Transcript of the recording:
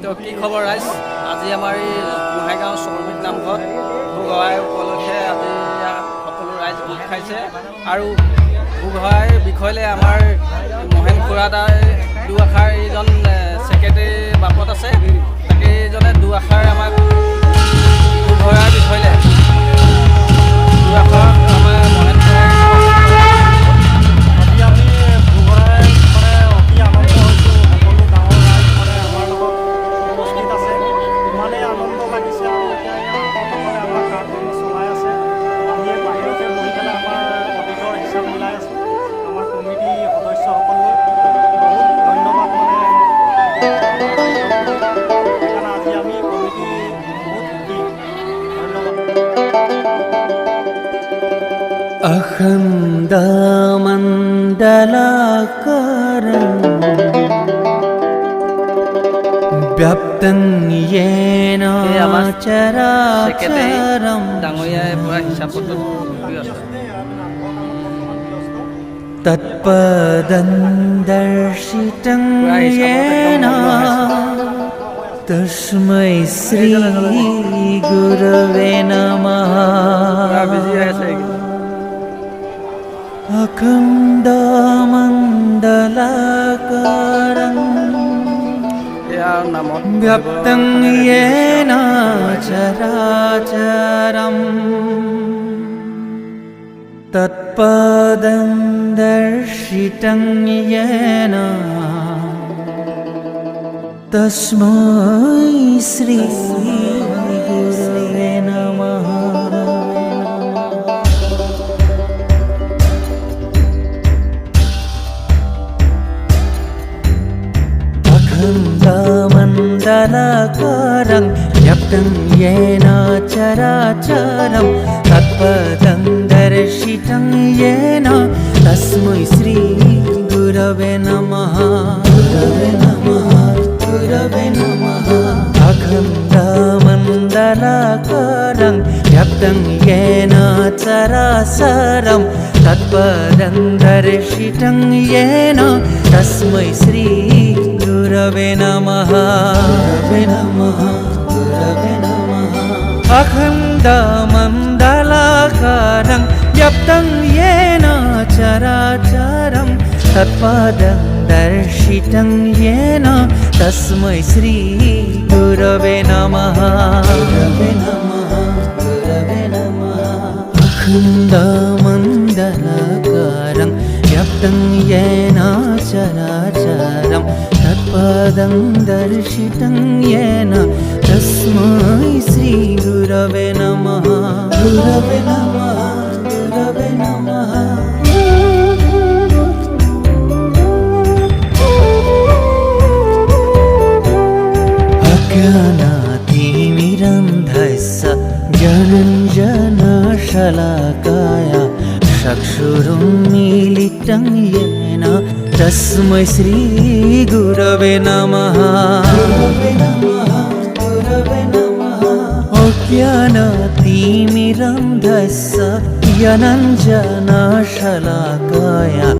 তো কি খবৰ ৰাইজ আজি আমাৰ এই গোহাঁইগাঁও চৰবিত নামঘৰত ভোগহাই উপলক্ষে আজি সকলো ৰাইজ গোট খাইছে আৰু ভোগহাইৰ বিষয়লৈ আমাৰ মহেন খুৰা দাই দুআষাৰ এইজন ছেক্ৰেটাৰী বাপত আছে তাকে এইজনে দুআষাৰ আমাক ভোগহাইৰ বিষয়লৈ দুআষাৰ আমাৰ মহেন খুৰাই अखण्डमण्डलाकारं व्याप्तं येन चराचरं तत्पदं दर्शितं येन तस्मै श्री गुरवे नमः। अखण्डमण्डलाकारं व्याप्तं येन चराचरं तत्पदं दर्शितं येन तस्मै श्री गुरवे नमः। अखण्डमण्डलाकारं व्याप्तं येन चराचरं तत्पदं दर्शितं येन तस्मै श्री गुरवे नमः। गुरवे नमः, गुरवे नमः। अखण्डमण्डलाकारं व्याप्तं येन चराचरं तत्पदं दर्शितं येन तस्मै श्री गुरवे नमः। गुरवे नमः, गुरवे नमः। अखण्डमण्डलाकारं व्याप्तं येन चराचरं तत्पदं दर्शितं येन तस्मै श्री गुरवे नमः। गुरवे नमः, गुरवे नमः। अखण्डमण्डलाकारं व्याप्तं येन चराचरं तत्पदं दर्शितं येन तस्मै श्री गुरवे नमः। गुरवे नमः, गुरवे नमः। अज्ञानातिमिरन्धस्य ज्ञानञ्जनशलाकाय चक्षुरुन्मीलितं येन तस्मै श्री गुरवे नमः। गुरवे नमः, गुरवे नमः। अज्ञानातिमिरन्धस्य ज्ञानञ्जनशलाकाय